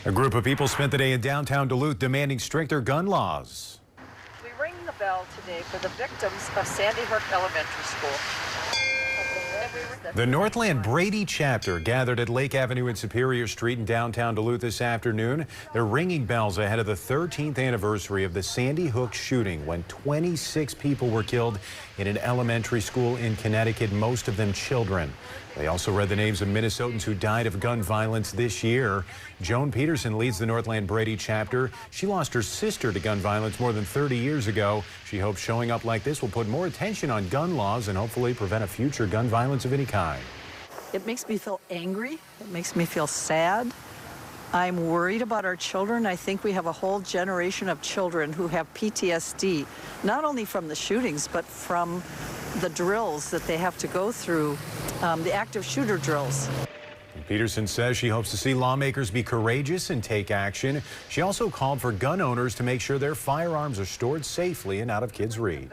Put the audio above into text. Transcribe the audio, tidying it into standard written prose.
A group of people spent the day in downtown Duluth demanding stricter gun laws. We ring the bell today for the victims of Sandy Hook Elementary School. The Northland Brady chapter gathered at Lake Avenue and Superior Street in downtown Duluth this afternoon. They're ringing bells ahead of the 13th anniversary of the Sandy Hook shooting when 26 people were killed in an elementary school in Connecticut, most of them children. They also read the names of Minnesotans who died of gun violence this year. Joan Peterson leads the Northland Brady chapter. She lost her sister to gun violence more than 30 years ago. She hopes showing up like this will put more attention on gun laws and hopefully prevent a future gun violence of any kind. It makes me feel angry. It makes me feel sad. I'm worried about our children. I think we have a whole generation of children who have PTSD, not only from the shootings, but from the drills that they have to go through, the active shooter drills. Peterson says she hopes to see lawmakers be courageous and take action. She also called for gun owners to make sure their firearms are stored safely and out of kids' reach.